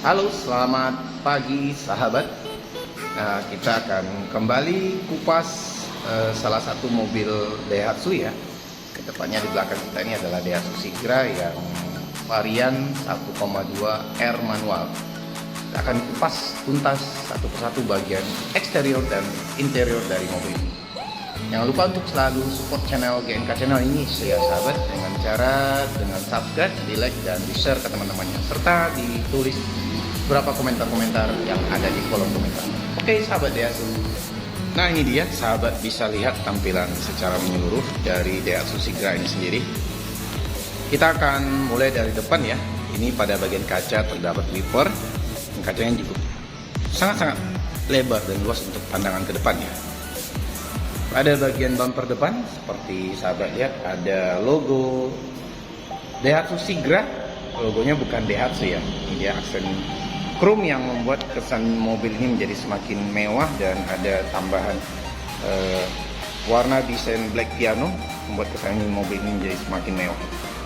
Halo, selamat pagi sahabat. Nah, kita akan kembali kupas salah satu mobil Daihatsu ya. Kedepannya di belakang kita ini adalah Daihatsu Sigra yang varian 1,2 R manual. Kita akan kupas tuntas satu persatu bagian eksterior dan interior dari mobil ini. Jangan lupa untuk selalu support channel GNK Channel ini ya sahabat, dengan subscribe, di like, dan di share ke teman-temannya, serta ditulis berapa komentar-komentar yang ada di kolom komentar. Oke sahabat Daihatsu. Nah ini dia sahabat, bisa lihat tampilan secara menyeluruh dari Daihatsu Sigra ini sendiri. Kita akan mulai dari depan ya. Ini pada bagian kaca terdapat wiper. Kacanya cukup sangat-sangat lebar dan luas untuk pandangan ke depannya. Pada bagian bumper depan, seperti sahabat lihat, ada logo Daihatsu Sigra. Logonya bukan Daihatsu ya, ini dia aksen chrome yang membuat kesan mobil ini menjadi semakin mewah, dan ada tambahan warna desain black piano membuat kesan mobil ini menjadi semakin mewah.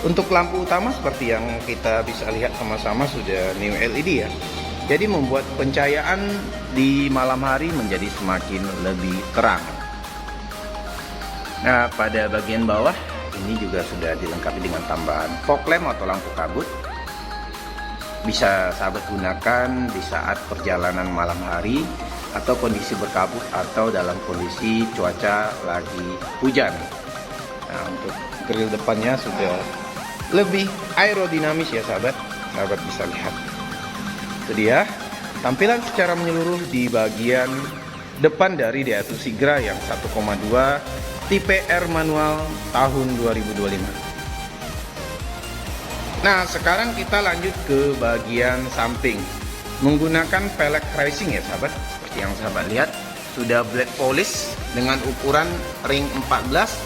Untuk lampu utama seperti yang kita bisa lihat sama-sama sudah new LED ya, jadi membuat pencahayaan di malam hari menjadi semakin lebih terang. Nah, pada bagian bawah ini juga sudah dilengkapi dengan tambahan fog lamp atau lampu kabut. Bisa sahabat gunakan di saat perjalanan malam hari atau kondisi berkabut atau dalam kondisi cuaca lagi hujan. Nah, untuk grill depannya sudah lebih aerodinamis ya sahabat. Sahabat bisa lihat. Itu dia tampilan secara menyeluruh di bagian depan dari Daihatsu Sigra yang 1,2 tipe R manual tahun 2025. Nah, sekarang kita lanjut ke bagian samping. Menggunakan velg racing ya sahabat. Seperti yang sahabat lihat, sudah black polish dengan ukuran ring 14.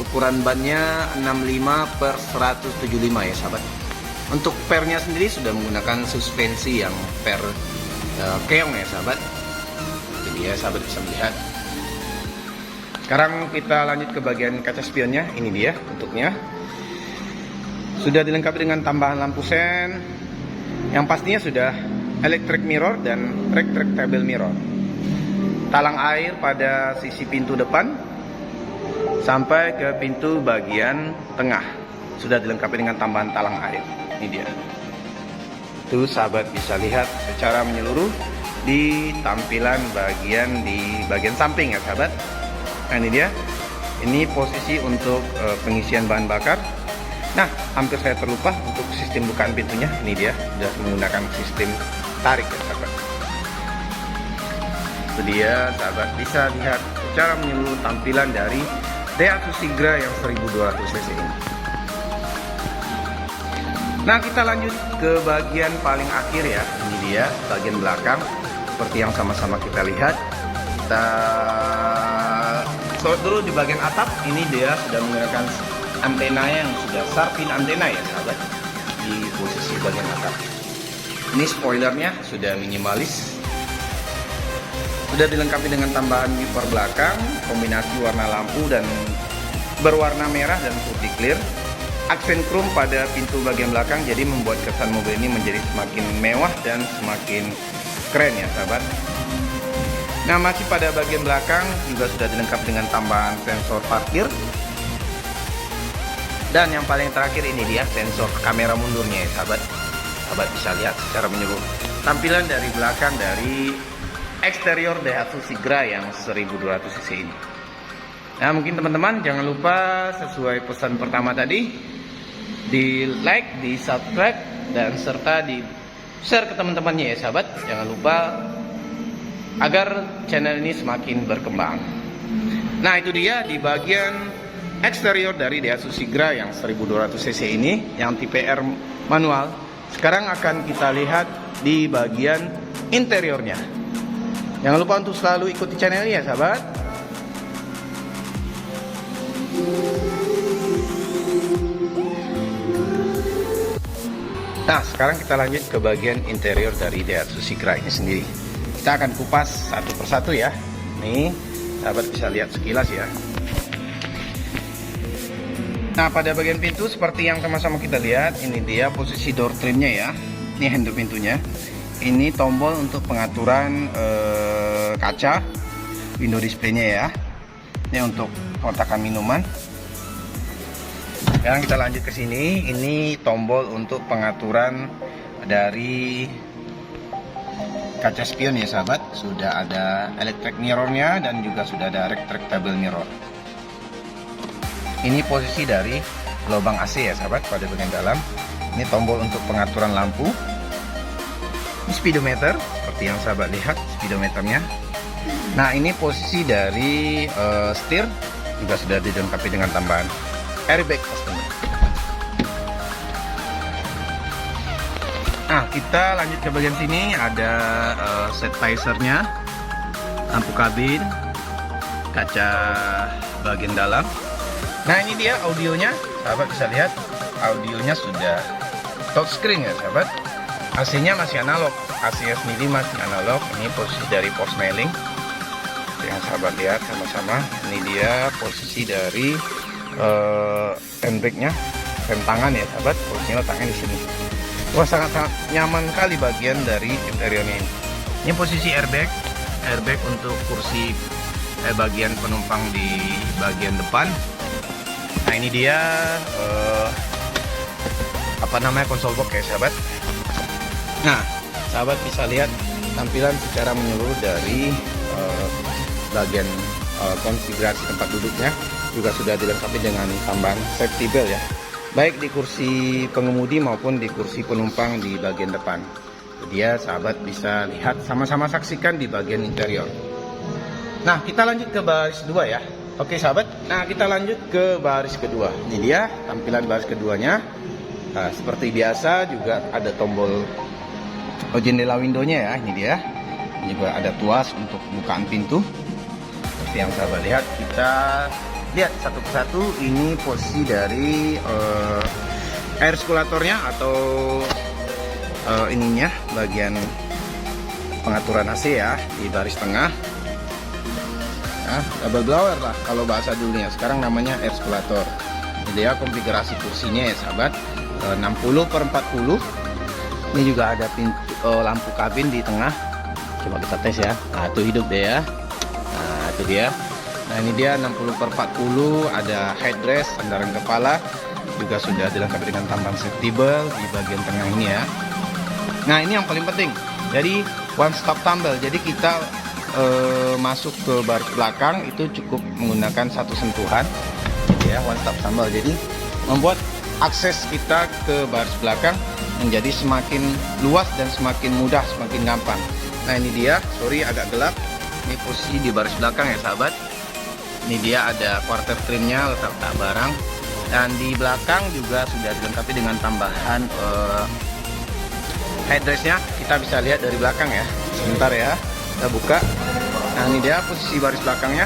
Ukuran bannya 65/175 ya sahabat. Untuk pernya sendiri sudah menggunakan suspensi yang per keong ya sahabat. Jadi ya sahabat bisa melihat. Sekarang kita lanjut ke bagian kaca spionnya. Ini dia bentuknya. Sudah dilengkapi dengan tambahan lampu sen, yang pastinya sudah electric mirror dan retractable mirror. Talang air pada sisi pintu depan sampai ke pintu bagian tengah sudah dilengkapi dengan tambahan talang air. Ini dia. Tuh sahabat bisa lihat secara menyeluruh di tampilan di bagian samping ya sahabat. Nah ini dia, ini posisi untuk pengisian bahan bakar. Nah, hampir saya terlupa untuk sistem bukaan pintunya. Ini dia, sudah menggunakan sistem tarik ya sahabat. Itu dia sahabat, bisa lihat secara menyeluruh tampilan dari Daihatsu Sigra yang 1200 cc ini. Nah, kita lanjut ke bagian paling akhir ya. Ini dia bagian belakang, seperti yang sama-sama kita lihat. Kita sorot dulu di bagian atap. Ini dia sudah menggunakan antena yang sudah sharpin antena ya sahabat, di posisi bagian atap. Ini spoilernya sudah minimalis, sudah dilengkapi dengan tambahan wiper belakang, kombinasi warna lampu dan berwarna merah dan putih clear. Aksen chrome pada pintu bagian belakang, jadi membuat kesan mobil ini menjadi semakin mewah dan semakin keren ya sahabat. Nah, masih pada bagian belakang juga sudah dilengkapi dengan tambahan sensor parkir. Dan yang paling terakhir ini dia sensor kamera mundurnya ya sahabat. Sahabat bisa lihat secara menyeluruh tampilan dari belakang dari eksterior Daihatsu Sigra yang 1200 cc ini. Nah, mungkin teman-teman jangan lupa sesuai pesan pertama tadi, di like, di subscribe, dan serta di share ke teman-temannya ya sahabat. Jangan lupa agar channel ini semakin berkembang. Nah itu dia di bagian eksterior dari Daihatsu Sigra yang 1200 cc ini yang tipe R manual. Sekarang akan kita lihat di bagian interiornya. Jangan lupa untuk selalu ikuti channel ini ya sahabat. Nah, sekarang kita lanjut ke bagian interior dari Daihatsu Sigra ini sendiri. Kita akan kupas satu persatu ya. Nih, sahabat bisa lihat sekilas ya. Nah, pada bagian pintu seperti yang sama-sama kita lihat, ini dia posisi door trimnya ya. Ini handle pintunya. Ini tombol untuk pengaturan kaca window display-nya ya. Ini untuk kotakan minuman. Sekarang kita lanjut ke sini. Ini tombol untuk pengaturan dari kaca spion ya sahabat. Sudah ada electric mirror-nya dan juga sudah ada retractable mirror. Ini posisi dari lubang AC ya sahabat pada bagian dalam. Ini tombol untuk pengaturan lampu. Ini speedometer seperti yang sahabat lihat speedometernya. Nah, ini posisi dari setir juga sudah dilengkapi dengan tambahan airbag pastinya. Nah, kita lanjut ke bagian sini. Ada set visor-nya, lampu kabin, kaca bagian dalam. Nah, ini dia audionya, sahabat bisa lihat audionya sudah touchscreen ya sahabat. AC-nya masih analog, AC-nya sendiri masih analog. Ini posisi dari postmailing yang sahabat lihat sama-sama. Ini dia posisi dari handbrake-nya, rem tangan ya sahabat. Posisinya letaknya di sini. Wah, sangat-sangat nyaman kali bagian dari interiornya ini. Ini posisi airbag untuk kursi bagian penumpang di bagian depan. Nah, ini dia konsol box ya sahabat. Nah, sahabat bisa lihat tampilan secara menyeluruh dari bagian konfigurasi tempat duduknya juga sudah dilengkapi dengan tambahan safety belt ya, baik di kursi pengemudi maupun di kursi penumpang di bagian depan. Dia sahabat bisa lihat sama-sama saksikan di bagian interior. Nah, kita lanjut ke baris 2 ya. Oke sahabat, nah kita lanjut ke baris kedua. Ini dia tampilan baris keduanya. Nah, seperti biasa juga ada tombol jendela windownya ya. Ini dia. Ini juga ada tuas untuk bukaan pintu. Seperti yang sahabat lihat, kita lihat satu persatu. Ini posisi dari air circulatornya atau ininya bagian pengaturan AC ya di baris tengah. Nah, double blower lah kalau bahasa dulunya. Sekarang namanya air circulator. Ini dia konfigurasi kursinya ya sahabat. 60/40. Ini juga ada pintu lampu kabin di tengah. Coba kita tes ya. Nah, itu hidup deh ya. Nah, itu dia. Nah, ini dia 60/40. Ada headrest, sandaran kepala. Juga sudah dilengkapi dengan tambahan safety belt di bagian tengah ini ya. Nah, ini yang paling penting. Jadi one stop tumble. Jadi kita masuk ke baris belakang itu cukup menggunakan satu sentuhan ya, one stop tumble. Jadi membuat akses kita ke baris belakang menjadi semakin luas dan semakin mudah, semakin gampang. Nah, ini dia, sorry agak gelap. Ini posisi di baris belakang ya sahabat. Ini dia ada quarter trimnya, letak barang. Dan di belakang juga sudah dilengkapi dengan tambahan headrestnya. Kita bisa lihat dari belakang ya. Sebentar ya, kita buka. Nah, ini dia posisi baris belakangnya,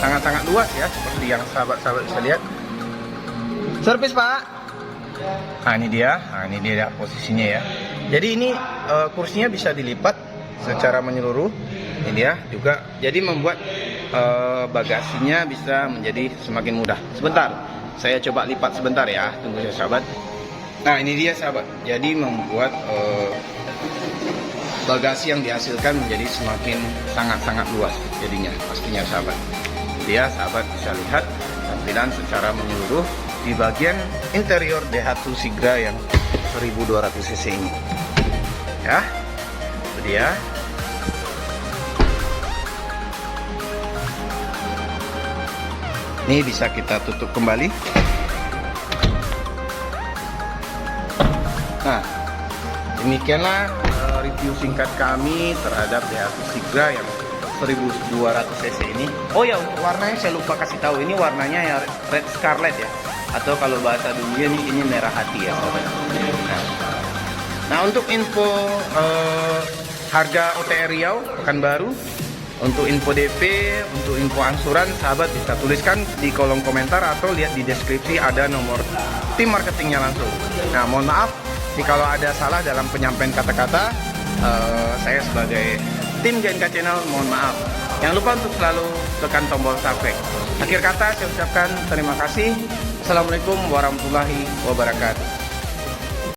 sangat-sangat luas ya, seperti yang sahabat-sahabat bisa lihat. Servis pak. Nah, ini dia posisinya ya. Jadi ini kursinya bisa dilipat secara menyeluruh. Ini dia juga, jadi membuat bagasinya bisa menjadi semakin mudah. Sebentar, saya coba lipat sebentar ya, tunggu ya sahabat. Nah, ini dia sahabat, jadi membuat bagasi yang dihasilkan menjadi semakin sangat-sangat luas jadinya pastinya sahabat. Dia sahabat bisa lihat tampilan secara menyeluruh di bagian interior Daihatsu Sigra yang 1200 cc ini ya. Itu dia. Ini bisa kita tutup kembali. Nah, demikianlah review singkat kami terhadap Daihatsu Sigra yang 1200 cc ini. Oh ya, untuk warnanya saya lupa kasih tahu. Ini warnanya ya red scarlet ya, atau kalau bahasa dunia ini merah hati ya sahabat. Nah, untuk info harga OTR Riau Pekanbaru, untuk info DP, untuk info angsuran, sahabat bisa tuliskan di kolom komentar atau lihat di deskripsi ada nomor tim marketingnya langsung. Nah, mohon maaf jikalau ada salah dalam penyampaian kata-kata. Saya sebagai tim GNK Channel mohon maaf. Jangan lupa untuk selalu tekan tombol subscribe. Akhir kata saya ucapkan terima kasih. Assalamualaikum warahmatullahi wabarakatuh.